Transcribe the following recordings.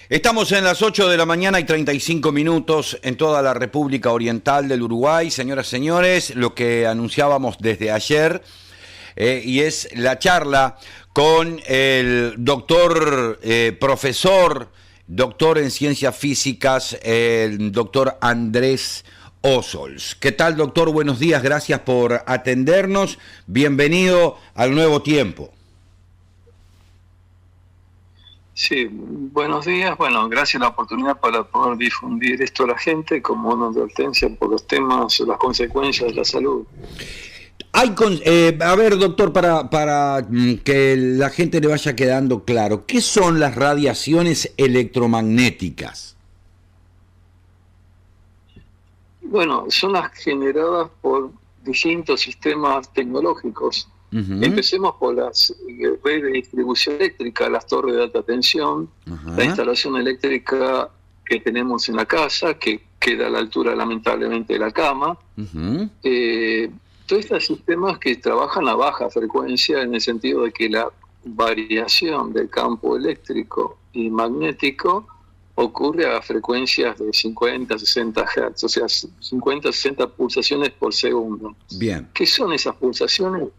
Estamos en las 8 de la mañana y 35 minutos en toda la República Oriental del Uruguay. Señoras y señores, lo que anunciábamos desde ayer y es la charla con el doctor, profesor, doctor en ciencias físicas, el doctor Andrés Ozols. ¿Qué tal, doctor? Buenos días, gracias por atendernos. Bienvenido al Nuevo Tiempo. Sí, buenos días. Bueno, gracias a la oportunidad para poder difundir esto a la gente como una advertencia por los temas, las consecuencias de la salud. A ver, doctor, para que la gente le vaya quedando claro, ¿qué son las radiaciones electromagnéticas? Bueno, son las generadas por distintos sistemas tecnológicos. Uh-huh. Empecemos por las redes de distribución eléctrica, las torres de alta tensión, Uh-huh. la instalación eléctrica que tenemos en la casa, que queda a la altura lamentablemente de la cama. Uh-huh. Todos estos sistemas que trabajan a baja frecuencia en el sentido de que la variación del campo eléctrico y magnético ocurre a frecuencias de 50, 60 Hz, o sea, 50, 60 pulsaciones por segundo. Bien. ¿Qué son esas pulsaciones?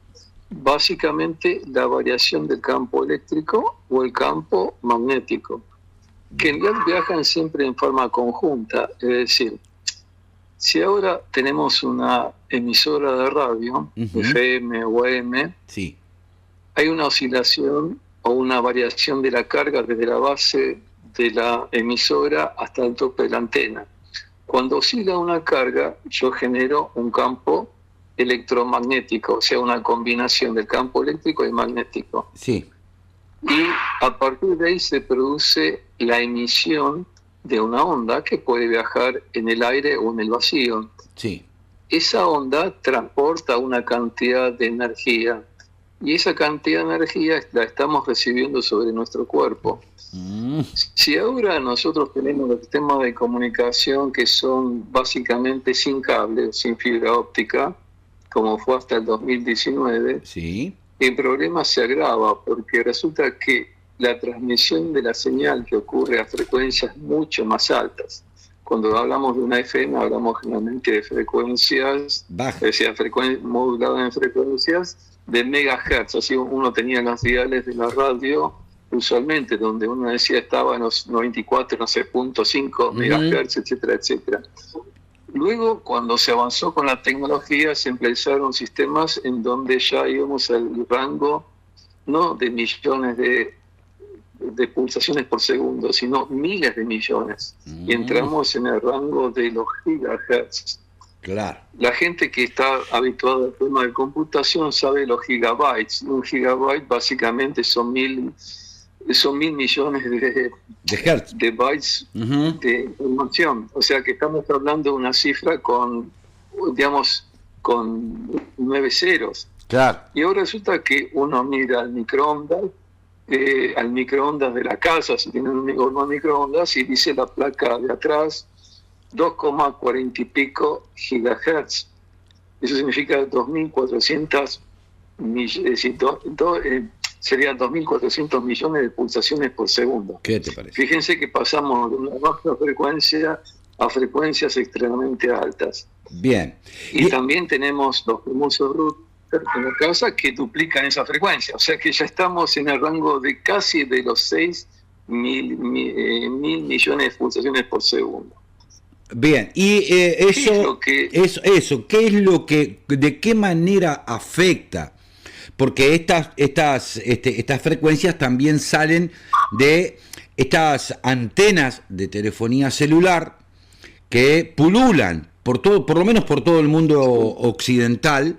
Básicamente la variación del campo eléctrico o el campo magnético, que en realidad viajan siempre en forma conjunta. Es decir, si ahora tenemos una emisora de radio, Uh-huh. FM o AM, Sí. hay una oscilación o una variación de la carga desde la base de la emisora hasta el tope de la antena. Cuando oscila una carga, yo genero un campo electromagnético, o sea, una combinación del campo eléctrico y magnético. Sí. Y a partir de ahí se produce la emisión de una onda que puede viajar en el aire o en el vacío. Sí. Esa onda transporta una cantidad de energía y esa cantidad de energía la estamos recibiendo sobre nuestro cuerpo. Si ahora nosotros tenemos los sistemas de comunicación que son básicamente sin cable, sin fibra óptica, como fue hasta el 2019, Sí. el problema se agrava porque resulta que la transmisión de la señal que ocurre a frecuencias mucho más altas. Cuando hablamos de una FM hablamos generalmente de frecuencias, Baja. es decir, moduladas en frecuencias de megahertz. Así uno tenía los diales de la radio, usualmente donde uno decía estaba en los 94, no sé, .5 megahertz, etcétera, etcétera. Luego, cuando se avanzó con la tecnología, se empezaron sistemas en donde ya íbamos al rango no de millones de pulsaciones por segundo, sino miles de millones. Y entramos en el rango de los gigahertz. Claro. La gente que está habituada al tema de computación sabe los gigabytes. Un gigabyte básicamente son mil millones de hertz, de bytes uh-huh, de información. O sea que estamos hablando de una cifra con, digamos, con 9 ceros. Claro. Y ahora resulta que uno mira al microondas de la casa, si tiene un horno microondas, y dice la placa de atrás 2,40 y pico gigahertz. Eso significa 2.400 serían 2.400 millones de pulsaciones por segundo. ¿Qué te parece? Fíjense que pasamos de una baja frecuencia a frecuencias extremadamente altas. Bien. Y también tenemos los famosos routers en la casa que duplican esa frecuencia. O sea que ya estamos en el rango de casi de los 6.000 millones de pulsaciones por segundo. Bien, y ¿qué es lo que, de qué manera afecta? Porque estas frecuencias también salen de estas antenas de telefonía celular que pululan por lo menos por todo el mundo occidental,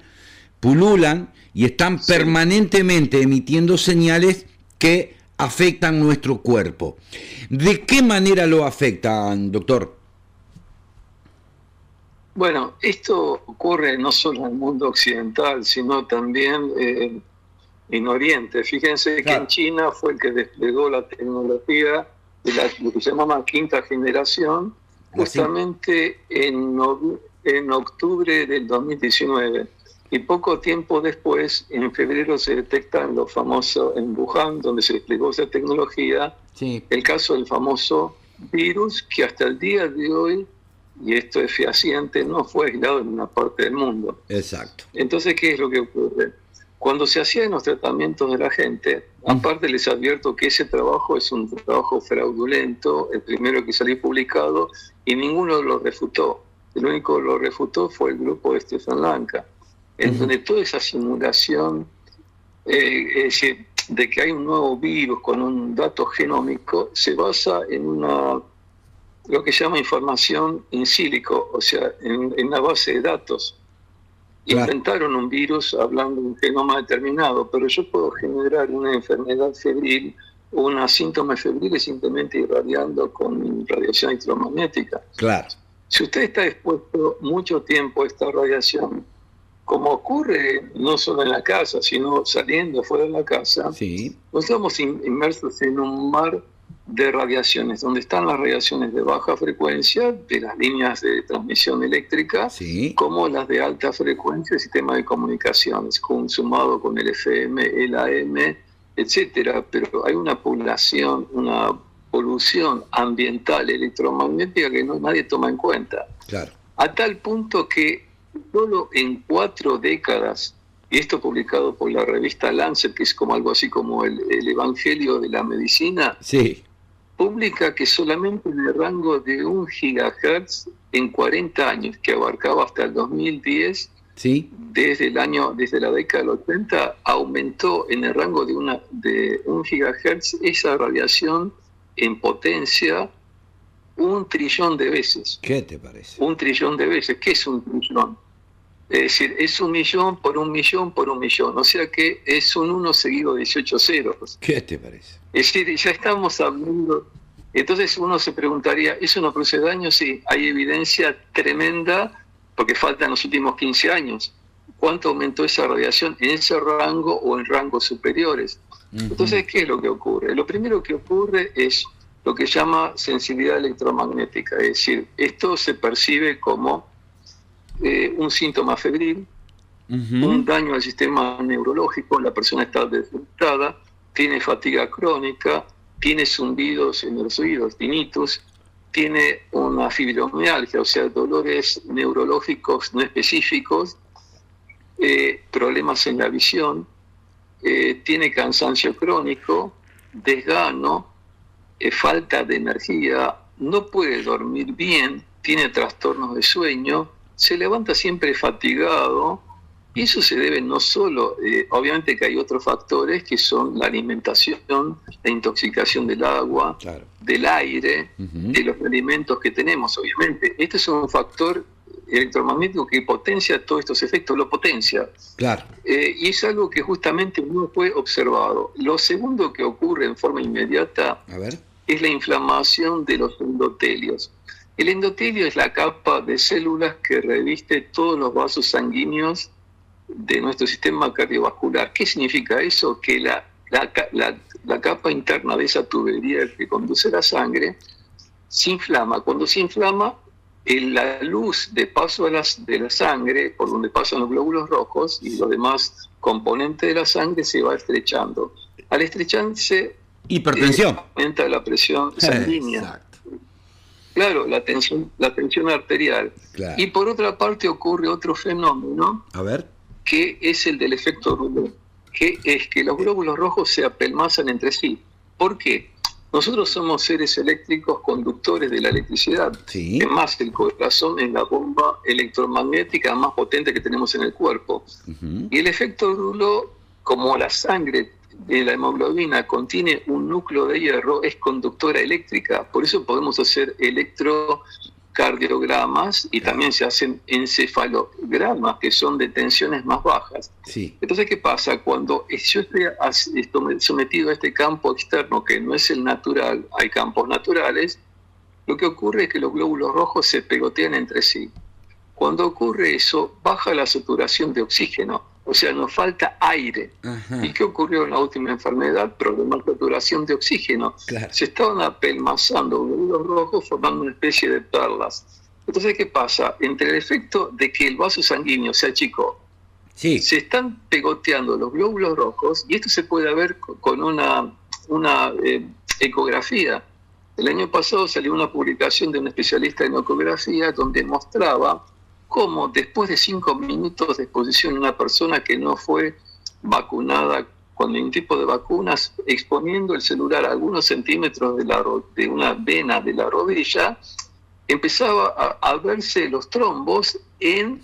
pululan y están permanentemente emitiendo señales que afectan nuestro cuerpo. ¿De qué manera lo afectan, doctor? Bueno, esto ocurre no solo en el mundo occidental, sino también en Oriente. Fíjense que en China fue el que desplegó la tecnología de lo que se llama quinta generación, justamente en octubre del 2019. Y poco tiempo después, en febrero, se detecta en lo famoso, en Wuhan, donde se desplegó esa tecnología, el caso del famoso virus que hasta el día de hoy, y esto es fehaciente, no fue aislado en una parte del mundo. Exacto. Entonces, ¿qué es lo que ocurre? Cuando se hacían los tratamientos de la gente, aparte les advierto que ese trabajo es un trabajo fraudulento, el primero que salió publicado, y ninguno lo refutó. El único que lo refutó fue el grupo de Stefan Lanka, en donde toda esa simulación de que hay un nuevo virus con un dato genómico se basa en lo que se llama información in silico, o sea, en la base de datos. Claro. Inventaron un virus hablando de un genoma determinado, pero yo puedo generar una enfermedad febril o unos síntomas febriles simplemente irradiando con radiación electromagnética. Claro. Si usted está expuesto mucho tiempo a esta radiación, como ocurre no solo en la casa, sino saliendo fuera de la casa, sí, nos estamos inmersos en un mar de radiaciones, donde están las radiaciones de baja frecuencia de las líneas de transmisión eléctrica, sí, como las de alta frecuencia del sistema de comunicaciones, sumado con el FM, el AM, etcétera. Pero hay una población, una polución ambiental electromagnética que nadie toma en cuenta. Claro. A tal punto que solo en 4 décadas, y esto publicado por la revista Lancet, que es como algo así como el evangelio de la medicina, sí, publica que solamente en el rango de 1 gigahertz en 40 años, que abarcaba hasta el 2010, sí, desde la década del 80, aumentó en el rango de 1 gigahertz esa radiación en potencia 1 trillón de veces. ¿Qué te parece? 1 trillón de veces. ¿Qué es 1 trillón? Es decir, es 1 millón por 1 millón por 1 millón. O sea que es un 1 seguido de 18 ceros. ¿Qué te parece? Es decir, ya estamos hablando. Entonces uno se preguntaría, ¿eso no produce daño? Sí, hay evidencia tremenda, porque faltan los últimos 15 años. ¿Cuánto aumentó esa radiación en ese rango o en rangos superiores? Entonces, ¿qué es lo que ocurre? Lo primero que ocurre es lo que se llama sensibilidad electromagnética. Es decir, esto se percibe como un síntoma febril, un daño al sistema neurológico, la persona está desorientada, tiene fatiga crónica, tiene zumbidos en los oídos, tinnitus, tiene una fibromialgia, o sea, dolores neurológicos no específicos, problemas en la visión, tiene cansancio crónico, desgano, falta de energía, no puede dormir bien, tiene trastornos de sueño, se levanta siempre fatigado, y eso se debe no solo, obviamente que hay otros factores que son la alimentación, la intoxicación del agua, claro, del aire, de los alimentos que tenemos, obviamente. Este es un factor electromagnético que potencia todos estos efectos, lo potencia. Claro. Y es algo que justamente no fue observado. Lo segundo que ocurre en forma inmediata es la inflamación de los endotelios. El endotelio es la capa de células que reviste todos los vasos sanguíneos de nuestro sistema cardiovascular. ¿Qué significa eso? Que la capa interna de esa tubería que conduce la sangre se inflama. Cuando se inflama, la luz de paso de la sangre, por donde pasan los glóbulos rojos y los demás componentes de la sangre, se va estrechando. Al estrecharse, hipertensión, aumenta la presión sanguínea. Exacto. Claro, la tensión arterial. Claro. Y por otra parte ocurre otro fenómeno, que es el del efecto Rouleau, que es que los glóbulos rojos se apelmazan entre sí. ¿Por qué? Nosotros somos seres eléctricos conductores de la electricidad. Sí. Además, el corazón es la bomba electromagnética más potente que tenemos en el cuerpo. Y el efecto Rouleau, como la sangre de la hemoglobina contiene un núcleo de hierro, es conductora eléctrica. Por eso podemos hacer electrocardiogramas y también se hacen encefalogramas, que son de tensiones más bajas. Sí. Entonces, ¿qué pasa? Cuando yo estoy sometido a este campo externo, que no es el natural, hay campos naturales, lo que ocurre es que los glóbulos rojos se pegotean entre sí. Cuando ocurre eso, baja la saturación de oxígeno. O sea, nos falta aire. Ajá. ¿Y qué ocurrió en la última enfermedad? Problema de saturación de oxígeno. Claro. Se estaban apelmazando glóbulos rojos formando una especie de perlas. Entonces, ¿qué pasa? Entre el efecto de que el vaso sanguíneo se achicó se están pegoteando los glóbulos rojos, y esto se puede ver con una ecografía. El año pasado salió una publicación de un especialista en ecografía donde mostraba cómo después de 5 minutos de exposición a una persona que no fue vacunada con ningún tipo de vacunas, exponiendo el celular a algunos centímetros de una vena de la rodilla, empezaba a verse los trombos en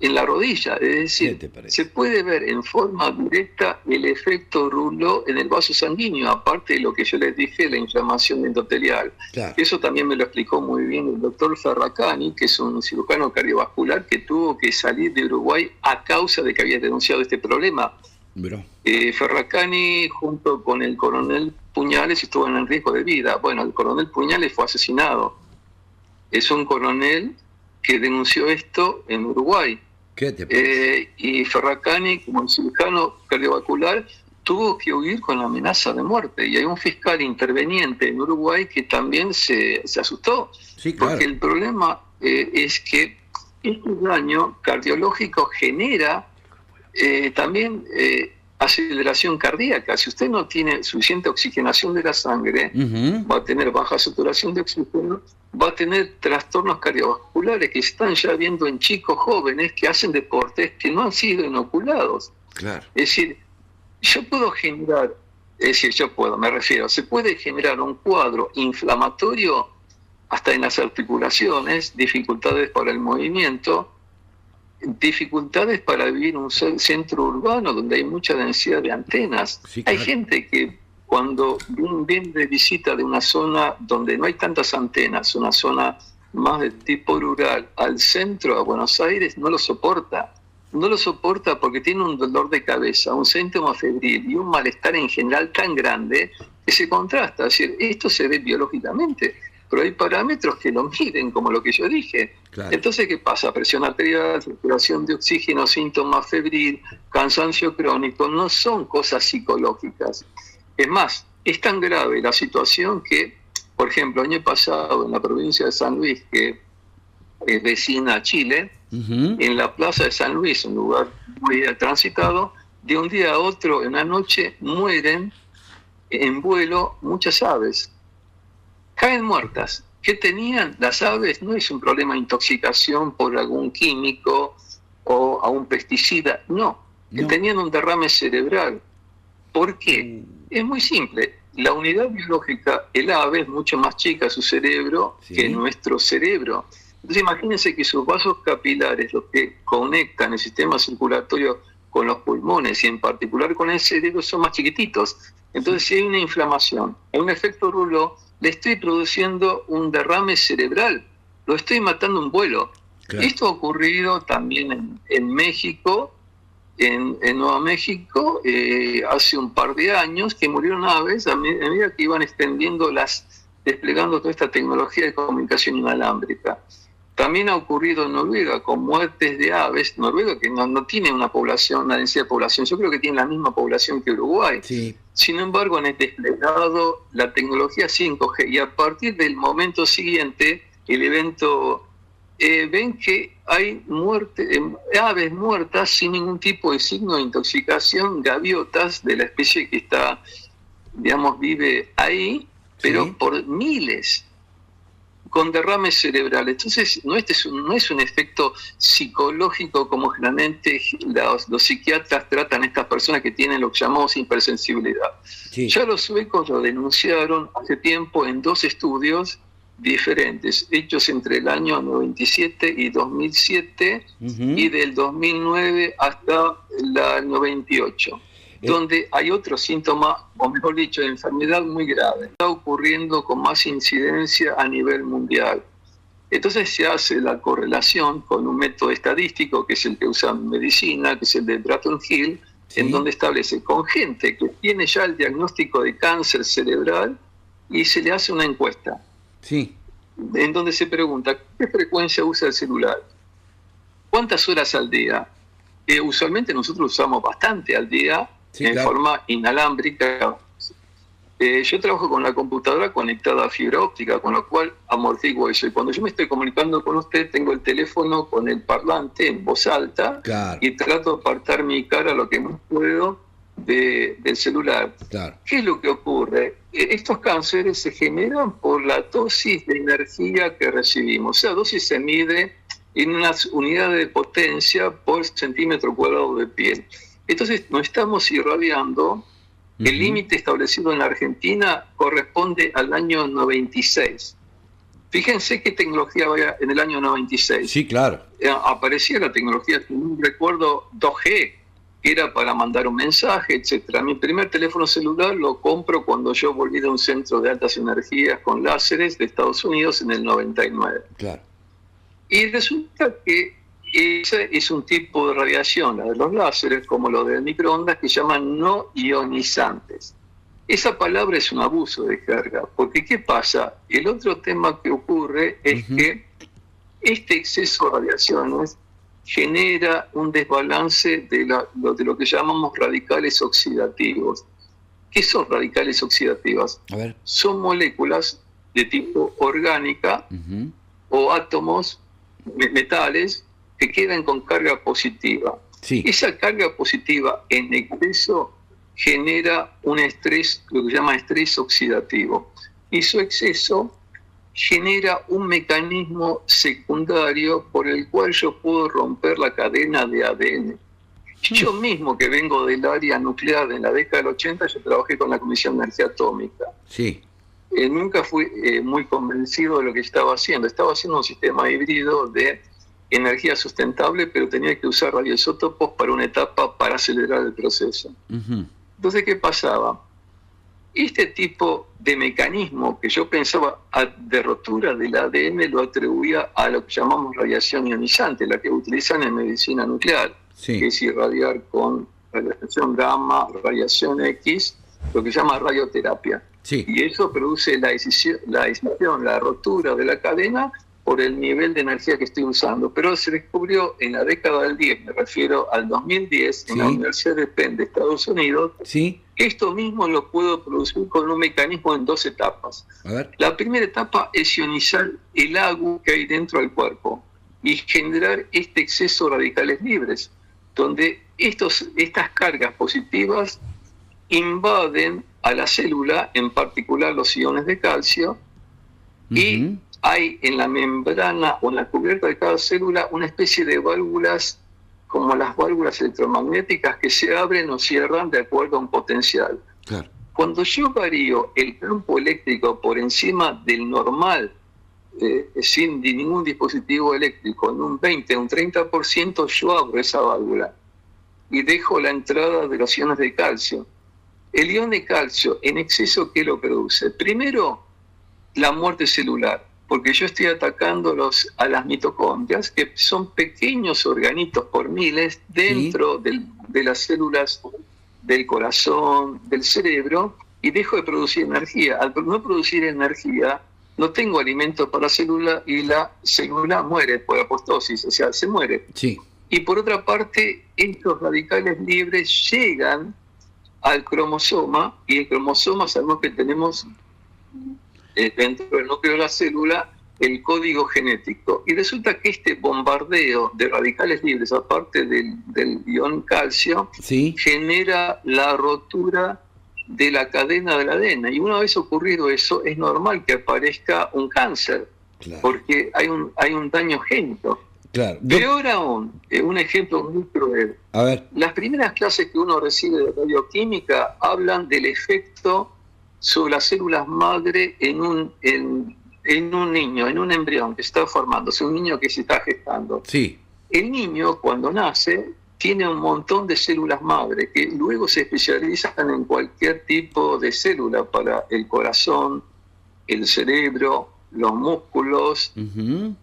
la rodilla. Es decir, se puede ver en forma directa el efecto Rouleau en el vaso sanguíneo, aparte de lo que yo les dije, la inflamación endotelial. Claro. Eso también me lo explicó muy bien el doctor Ferracani, que es un cirujano cardiovascular que tuvo que salir de Uruguay a causa de que había denunciado este problema. Ferracani, junto con el coronel Puñales, estuvo en riesgo de vida. Bueno, el coronel Puñales fue asesinado. Es un coronel que denunció esto en Uruguay. ¿Qué te parece? Y Ferracani, como cirujano cardiovascular, tuvo que huir con la amenaza de muerte. Y hay un fiscal interveniente en Uruguay que también se asustó. Sí, claro. Porque el problema es que este daño cardiológico genera también aceleración cardíaca. Si usted no tiene suficiente oxigenación de la sangre, va a tener baja saturación de oxígeno, va a tener trastornos cardiovasculares que están ya viendo en chicos jóvenes que hacen deportes que no han sido inoculados. Claro. Es decir, se puede generar un cuadro inflamatorio hasta en las articulaciones, dificultades para el movimiento, dificultades para vivir en un centro urbano donde hay mucha densidad de antenas. Sí, claro. Hay gente que cuando viene de visita de una zona donde no hay tantas antenas, una zona más de tipo rural, al centro, a Buenos Aires, no lo soporta. No lo soporta porque tiene un dolor de cabeza, un síntoma febril y un malestar en general tan grande que se contrasta. Es decir, esto se ve biológicamente, pero hay parámetros que lo miden, como lo que yo dije. Claro. Entonces, ¿qué pasa? Presión arterial, saturación de oxígeno, síntomas febril, cansancio crónico, no son cosas psicológicas. Es más, es tan grave la situación que, por ejemplo, el año pasado en la provincia de San Luis, que es vecina a Chile, en la plaza de San Luis, un lugar muy transitado, de un día a otro, en una noche, mueren en vuelo muchas aves. Caen muertas. ¿Qué tenían las aves? No es un problema de intoxicación por algún químico o a un pesticida, no. Tenían un derrame cerebral. ¿Por qué? Es muy simple. La unidad biológica, el ave, es mucho más chica su cerebro que nuestro cerebro. Entonces imagínense que sus vasos capilares, los que conectan el sistema circulatorio con los pulmones y en particular con el cerebro, son más chiquititos. Entonces si hay una inflamación, hay un efecto Rouleau, le estoy produciendo un derrame cerebral, lo estoy matando en vuelo. Claro. Esto ha ocurrido también en México, en Nuevo México, hace un par de años, que murieron aves a medida que iban desplegando toda esta tecnología de comunicación inalámbrica. También ha ocurrido en Noruega con muertes de aves. Noruega, que no tiene una densidad de población, yo creo que tiene la misma población que Uruguay. Sí. Sin embargo, han desplegado la tecnología 5G y a partir del momento siguiente, el evento, ven que hay aves muertas sin ningún tipo de signo de intoxicación, gaviotas de la especie que está, vive ahí, pero por miles, con derrames cerebrales. Entonces, no es un efecto psicológico como generalmente los psiquiatras tratan a estas personas que tienen lo que llamamos hipersensibilidad. Sí. Ya los suecos lo denunciaron hace tiempo en 2 estudios diferentes, hechos entre el año 97 y 2007 y del 2009 hasta el 98. Donde hay otro síntoma, o mejor dicho, de enfermedad muy grave. Está ocurriendo con más incidencia a nivel mundial. Entonces se hace la correlación con un método estadístico, que es el que usa en medicina, que es el de Bratton Hill, en donde establece con gente que tiene ya el diagnóstico de cáncer cerebral y se le hace una encuesta. Sí. En donde se pregunta, ¿qué frecuencia usa el celular? ¿Cuántas horas al día? Usualmente nosotros usamos bastante al día, en forma inalámbrica. yo trabajo con la computadora conectada a fibra óptica, con lo cual amortiguo eso. Y cuando yo me estoy comunicando con usted, tengo el teléfono con el parlante en voz alta, claro, y trato de apartar mi cara lo que más puedo del celular. Claro. ¿Qué es lo que ocurre? Estos cánceres se generan por la dosis de energía que recibimos. O sea, dosis se mide en unas unidades de potencia por centímetro cuadrado de piel. Entonces, nos estamos irradiando. El límite establecido en la Argentina corresponde al año 96. Fíjense qué tecnología había en el año 96. Sí, claro. Aparecía la tecnología, si no recuerdo, 2G, que era para mandar un mensaje, etcétera. Mi primer teléfono celular lo compro cuando yo volví de un centro de altas energías con láseres de Estados Unidos en el 99. Claro. Y resulta que ese es un tipo de radiación, la de los láseres, como lo del microondas, que llaman no ionizantes. Esa palabra es un abuso de carga, porque ¿qué pasa? El otro tema que ocurre es que este exceso de radiaciones genera un desbalance de lo que llamamos radicales oxidativos. ¿Qué son radicales oxidativas? A ver. Son moléculas de tipo orgánica o átomos, metales, que quedan con carga positiva. Sí. Esa carga positiva en exceso genera un estrés, lo que se llama estrés oxidativo. Y su exceso genera un mecanismo secundario por el cual yo puedo romper la cadena de ADN. Yo mismo, que vengo del área nuclear en la década del 80, yo trabajé con la Comisión de Energía Atómica. Sí. Nunca fui muy convencido de lo que estaba haciendo. Estaba haciendo un sistema híbrido de energía sustentable, pero tenía que usar radioisótopos para una etapa para acelerar el proceso. Entonces, ¿qué pasaba? Este tipo de mecanismo que yo pensaba de rotura del ADN lo atribuía a lo que llamamos radiación ionizante, la que utilizan en medicina nuclear, que es irradiar con radiación gamma, radiación X, lo que se llama radioterapia. Sí. Y eso produce la rotura de la cadena por el nivel de energía que estoy usando. Pero se descubrió en la década del 10, me refiero al 2010, en la Universidad de Penn de Estados Unidos, que esto mismo lo puedo producir con un mecanismo en 2 etapas. A ver. La primera etapa es ionizar el agua que hay dentro del cuerpo y generar este exceso de radicales libres, donde estas cargas positivas invaden a la célula, en particular los iones de calcio, y hay en la membrana o en la cubierta de cada célula una especie de válvulas, como las válvulas electromagnéticas, que se abren o cierran de acuerdo a un potencial. Claro. Cuando yo varío el campo eléctrico por encima del normal, sin ningún dispositivo eléctrico, en un 20, un 30%, yo abro esa válvula y dejo la entrada de los iones de calcio. El ion de calcio en exceso, ¿qué lo produce? Primero, la muerte celular, porque yo estoy atacando a las mitocondrias, que son pequeños organitos por miles dentro de las células del corazón, del cerebro, y dejo de producir energía. Al no producir energía, no tengo alimento para la célula y la célula muere por apoptosis, o sea, se muere. Sí. Y por otra parte, estos radicales libres llegan al cromosoma, y el cromosoma sabemos que tenemos dentro del núcleo de la célula el código genético. Y resulta que este bombardeo de radicales libres, aparte del ion calcio, genera la rotura de la cadena del ADN. Y una vez ocurrido eso, es normal que aparezca un cáncer, porque hay un daño génico. Claro. Peor aún, un ejemplo muy cruel. A ver. Las primeras clases que uno recibe de radioquímica hablan del efecto sobre las células madre en un niño, en un embrión que se está formándose, un niño que se está gestando. Sí. El niño, cuando nace, tiene un montón de células madre que luego se especializan en cualquier tipo de célula para el corazón, el cerebro, los músculos,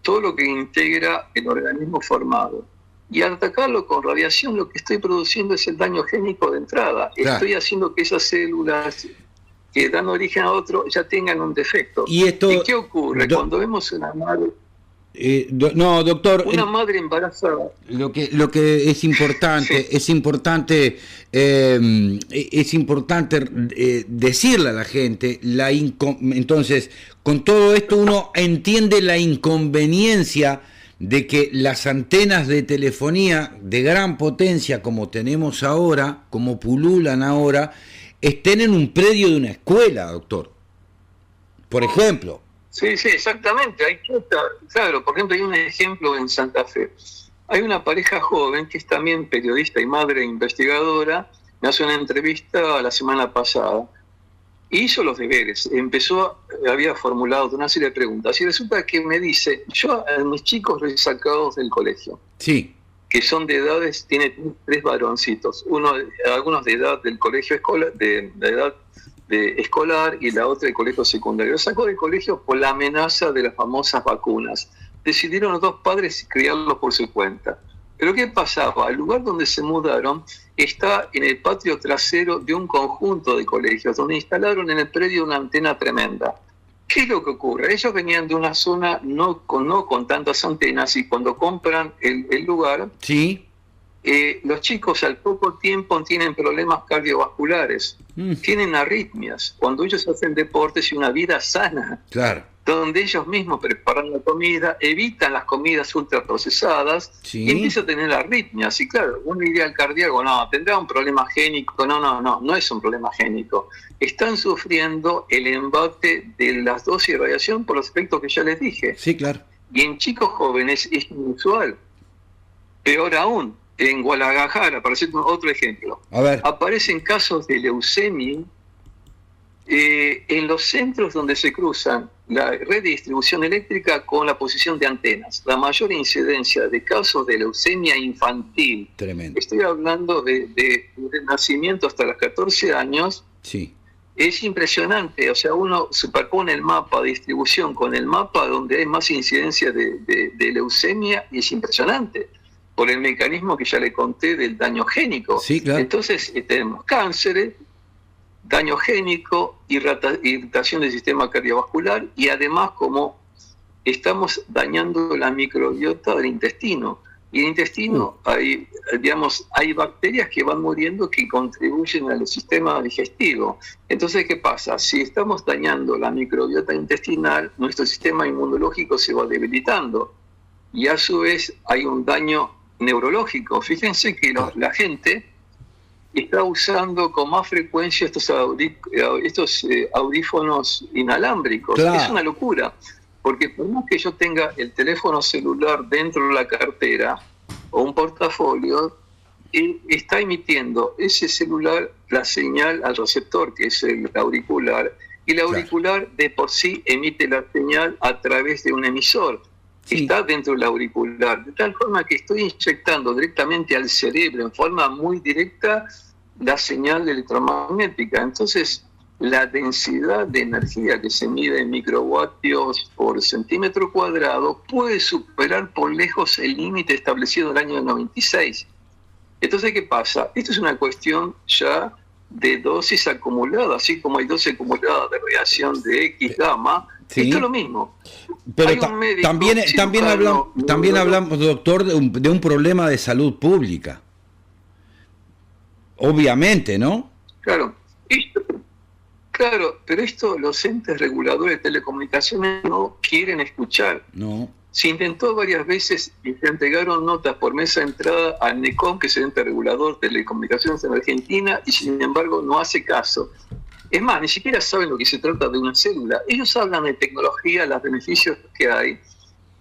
todo lo que integra el organismo formado. Y al atacarlo con radiación, lo que estoy produciendo es el daño génico de entrada. Claro. Estoy haciendo que esas células que dan origen a otro ya tengan un defecto. ¿Y qué ocurre? Cuando vemos una madre... No, doctor. Una madre embarazada. Lo que es importante, sí. es importante decirle a la gente, entonces, con todo esto uno entiende la inconveniencia de que las antenas de telefonía de gran potencia como tenemos ahora, como pululan ahora, estén en un predio de una escuela, doctor. Por ejemplo. Sí, exactamente. Claro, por ejemplo, hay un ejemplo en Santa Fe. Hay una pareja joven que es también periodista y madre investigadora. Me hace una entrevista la semana pasada. Hizo los deberes. Había formulado una serie de preguntas. Y resulta que me dice, yo a mis chicos los he sacado del colegio. Sí. Que son de edades, tiene 3 varoncitos. Algunos de edad del colegio escolar, de edad escolar, y la otra del colegio secundario. Lo sacó del colegio por la amenaza de las famosas vacunas. Decidieron los 2 padres criarlos por su cuenta. Pero ¿qué pasaba? El lugar donde se mudaron está en el patio trasero de un conjunto de colegios, donde instalaron en el predio una antena tremenda. ¿Qué es lo que ocurre? Ellos venían de una zona no con tantas antenas, y cuando compran el lugar, sí. Los chicos al poco tiempo tienen problemas cardiovasculares, tienen arritmias, cuando ellos hacen deportes y una vida sana, claro, donde ellos mismos preparan la comida, evitan las comidas ultraprocesadas, sí. Y empiezan a tener arritmias. Y claro, uno diría al cardíaco, no, tendrá un problema génico. No es un problema génico. Están sufriendo el embate de las dosis de radiación por los efectos que ya les dije. Sí, claro. Y en chicos jóvenes es inusual. Peor aún, en Guadalajara, para hacer otro ejemplo, aparecen casos de leucemia en los centros donde se cruzan la red de distribución eléctrica con la posición de antenas. La mayor incidencia de casos de leucemia infantil, tremendo. Estoy hablando de nacimiento hasta los 14 años, sí. Es impresionante. O sea, uno superpone el mapa de distribución con el mapa donde hay más incidencia de leucemia, y es impresionante, por el mecanismo que ya le conté del daño génico. Sí, claro. Entonces tenemos cánceres, daño génico, irritación del sistema cardiovascular, y además como estamos dañando la microbiota del intestino. Y en el intestino hay bacterias que van muriendo, que contribuyen al sistema digestivo. Entonces, ¿qué pasa? Si estamos dañando la microbiota intestinal, nuestro sistema inmunológico se va debilitando. Y a su vez hay un daño neurológico. Fíjense que la gente está usando con más frecuencia estos audífonos inalámbricos. Claro. Es una locura, porque por más que yo tenga el teléfono celular dentro de la cartera o un portafolio, está emitiendo ese celular la señal al receptor, que es el auricular, y el auricular, claro, de por sí emite la señal a través de un emisor. Sí. Está dentro del auricular, de tal forma que estoy inyectando directamente al cerebro en forma muy directa la señal electromagnética. Entonces, la densidad de energía que se mide en microvatios por centímetro cuadrado puede superar por lejos el límite establecido en el año 96. Entonces, ¿qué pasa? Esto es una cuestión ya de dosis acumulada, así como hay dosis acumuladas de radiación de X gamma. Sí. Esto es lo mismo. Pero también hablamos, doctor, de un problema de salud pública. Obviamente, ¿no? Claro, pero esto los entes reguladores de telecomunicaciones no quieren escuchar. No. Se intentó varias veces y se entregaron notas por mesa de entrada al NECOM, que es el ente regulador de telecomunicaciones en Argentina, y sin embargo no hace caso. Es más, ni siquiera saben lo que se trata de una célula. Ellos hablan de tecnología, los beneficios que hay,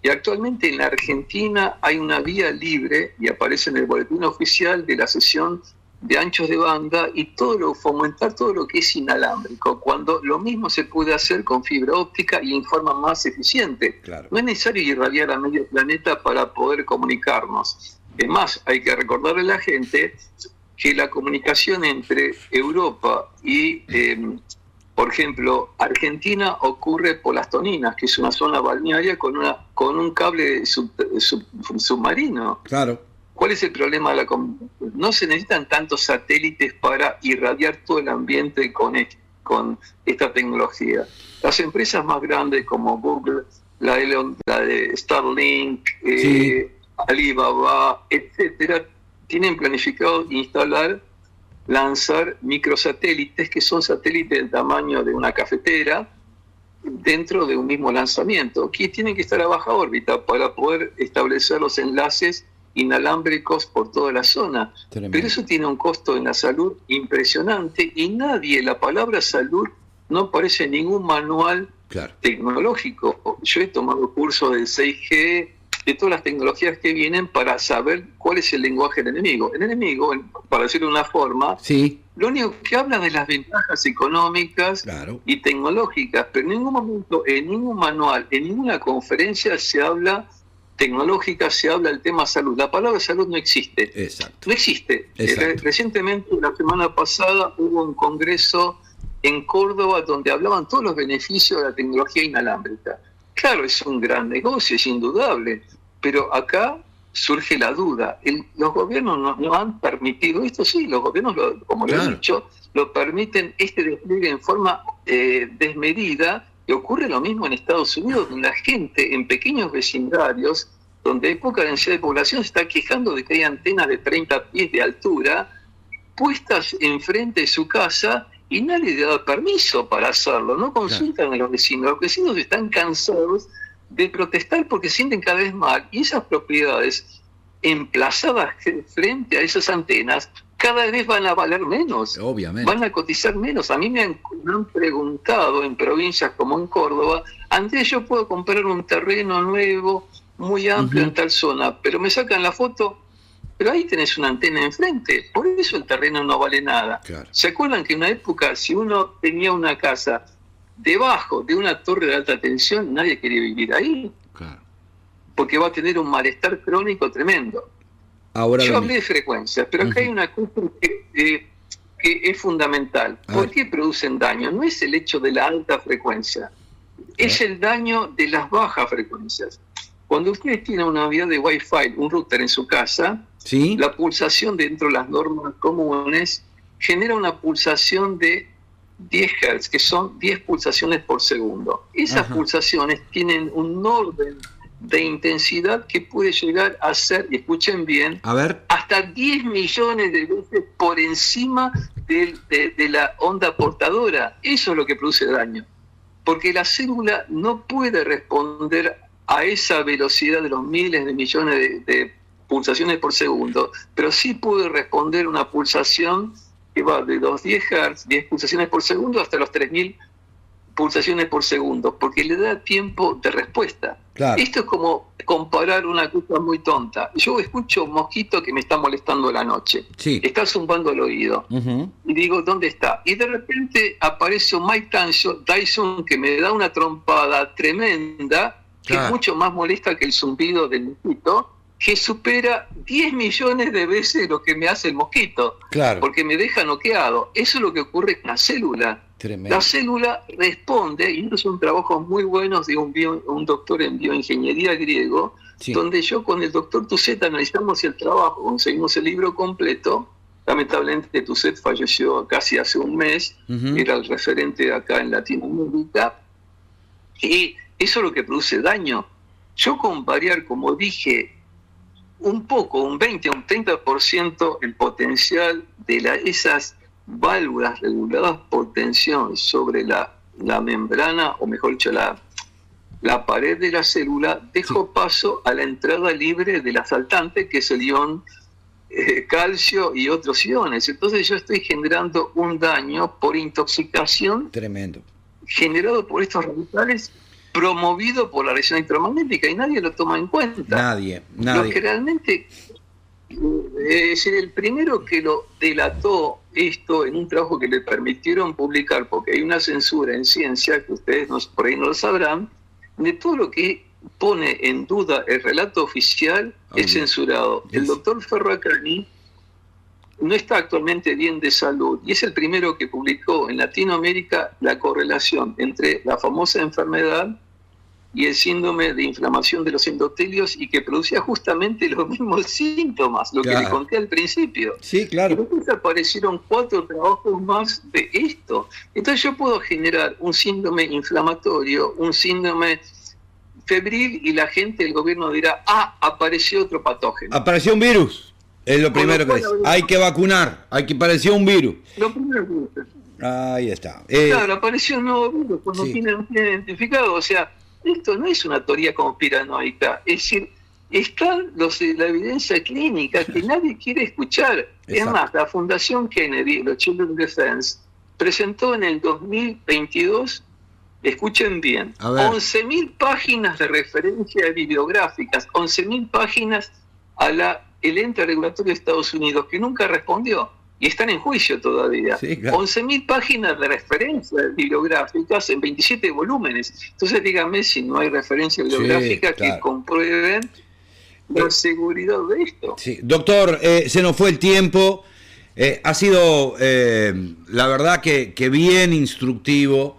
y actualmente en la Argentina hay una vía libre, y aparece en el boletín oficial, de la cesión de anchos de banda y fomentar todo lo que es inalámbrico, cuando lo mismo se puede hacer con fibra óptica y en forma más eficiente. Claro. No es necesario irradiar a medio planeta para poder comunicarnos. Es más, hay que recordarle a la gente que la comunicación entre Europa y, por ejemplo, Argentina ocurre por las Toninas, que es una zona balnearia con un cable submarino. Claro. ¿Cuál es el problema de la comunicación? No se necesitan tantos satélites para irradiar todo el ambiente con esta tecnología. Las empresas más grandes como Google la de Starlink, Alibaba, etcétera, tienen planificado lanzar microsatélites, que son satélites del tamaño de una cafetera, dentro de un mismo lanzamiento, que tienen que estar a baja órbita para poder establecer los enlaces inalámbricos por toda la zona. Tremendo. Pero eso tiene un costo en la salud impresionante y la palabra salud no aparece en ningún manual tecnológico. Yo he tomado cursos del 6G, de todas las tecnologías que vienen para saber cuál es el lenguaje del enemigo. El enemigo, para decirlo de una forma, lo único que habla de las ventajas económicas y tecnológicas, pero en ningún momento, en ningún manual, en ninguna conferencia se habla tecnológica, se habla del tema salud. La palabra salud no existe. Exacto. No existe. Recientemente, la semana pasada, hubo un congreso en Córdoba donde hablaban todos los beneficios de la tecnología inalámbrica. Claro, es un gran negocio, es indudable, pero acá surge la duda. Los gobiernos no han permitido esto, sí, los gobiernos, como lo he dicho, lo permiten este despliegue en forma desmedida. Y ocurre lo mismo en Estados Unidos, donde la gente en pequeños vecindarios, donde hay poca densidad de población, se está quejando de que hay antenas de 30 pies de altura puestas enfrente de su casa y nadie le da permiso para hacerlo. No consultan a los vecinos. Los vecinos están cansados de protestar porque sienten cada vez mal. Y esas propiedades emplazadas frente a esas antenas cada vez van a valer menos, obviamente. Van a cotizar menos. A mí me han preguntado en provincias como en Córdoba, Andrés, yo puedo comprar un terreno nuevo, muy amplio en tal zona, pero me sacan la foto, pero ahí tenés una antena enfrente, por eso el terreno no vale nada. Claro. ¿Se acuerdan que en una época, si uno tenía una casa debajo de una torre de alta tensión, nadie quería vivir ahí? Claro. Porque va a tener un malestar crónico tremendo. Yo hablé de frecuencias, pero acá hay una cosa que es fundamental. ¿Por qué producen daño? No es el hecho de la alta frecuencia, es el daño de las bajas frecuencias. Cuando ustedes tienen una unidad de Wi-Fi, un router en su casa, la pulsación dentro de las normas comunes genera una pulsación de 10 Hz, que son 10 pulsaciones por segundo. Esas pulsaciones tienen un orden de intensidad que puede llegar a ser, y escuchen bien, hasta 10 millones de veces por encima de la onda portadora. Eso es lo que produce daño, porque la célula no puede responder a esa velocidad de los miles de millones de pulsaciones por segundo, pero sí puede responder una pulsación que va de los 10 Hz, 10 pulsaciones por segundo, hasta los 3000 pulsaciones por segundo, porque le da tiempo de respuesta. Claro. Esto es como comparar una cosa muy tonta. Yo escucho un mosquito que me está molestando la noche. Está zumbando al oído. Y digo, ¿dónde está? Y de repente aparece un Mike Tyson que me da una trompada tremenda, que es mucho más molesta que el zumbido del mosquito, que supera 10 millones de veces lo que me hace el mosquito, porque me deja noqueado. Eso es lo que ocurre con la célula. Tremendo. La célula responde, y estos son trabajos muy buenos de un doctor en bioingeniería griego, donde yo con el doctor Tusset analizamos el trabajo, conseguimos el libro completo. Lamentablemente Tusset falleció casi hace un mes, era el referente acá en Latinoamérica, y eso es lo que produce daño. Yo con variar, como dije, un poco, un 20, un 30% el potencial de esas válvulas reguladas por tensión sobre la membrana, o mejor dicho, la pared de la célula, dejo paso a la entrada libre del asaltante, que es el ion calcio y otros iones. Entonces yo estoy generando un daño por intoxicación tremendo, generado por estos radicales, promovido por la radiación electromagnética, y nadie lo toma en cuenta. Nadie. Lo que realmente es el primero que lo delató esto en un trabajo que le permitieron publicar, porque hay una censura en ciencia, que ustedes por ahí no lo sabrán, de todo lo que pone en duda el relato oficial es censurado. El doctor Ferracani no está actualmente bien de salud, y es el primero que publicó en Latinoamérica la correlación entre la famosa enfermedad y el síndrome de inflamación de los endotelios, y que producía justamente los mismos síntomas, lo que le conté al principio. Sí, claro. Y después aparecieron 4 trabajos más de esto. Entonces yo puedo generar un síndrome inflamatorio, un síndrome febril y la gente del gobierno dirá, apareció otro patógeno. Apareció un virus, es lo primero que dice. Hay que vacunar, apareció un virus. Lo primero que dice. Ahí está. Claro, apareció un nuevo virus, cuando tienen identificado. O sea, esto no es una teoría conspiranoica, es decir, está la evidencia clínica que nadie quiere escuchar. Exacto. Es más, la Fundación Kennedy, los Children's Defense, presentó en el 2022, escuchen bien, 11.000 páginas de referencia bibliográficas, 11.000 páginas el ente regulatorio de Estados Unidos, que nunca respondió. Y están en juicio todavía. Sí, claro. 11.000 páginas de referencias bibliográficas en 27 volúmenes. Entonces díganme si no hay referencia bibliográfica que comprueben la seguridad de esto. Sí. Doctor, se nos fue el tiempo. Ha sido, la verdad, que bien instructivo,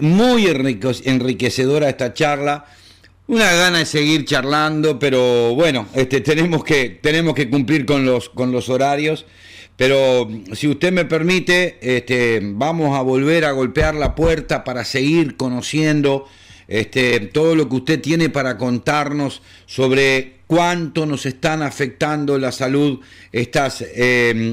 muy enriquecedora esta charla. Una gana de seguir charlando, pero bueno, tenemos que cumplir con los horarios. Pero si usted me permite, vamos a volver a golpear la puerta para seguir conociendo todo lo que usted tiene para contarnos sobre cuánto nos están afectando la salud estas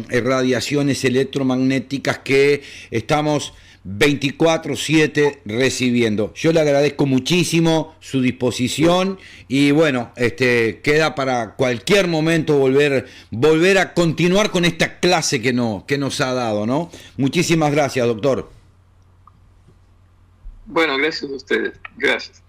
radiaciones electromagnéticas que estamos 24/7 recibiendo. Yo le agradezco muchísimo su disposición y bueno, queda para cualquier momento volver a continuar con esta clase que nos ha dado, ¿no? Muchísimas gracias, doctor. Bueno, gracias a ustedes. Gracias.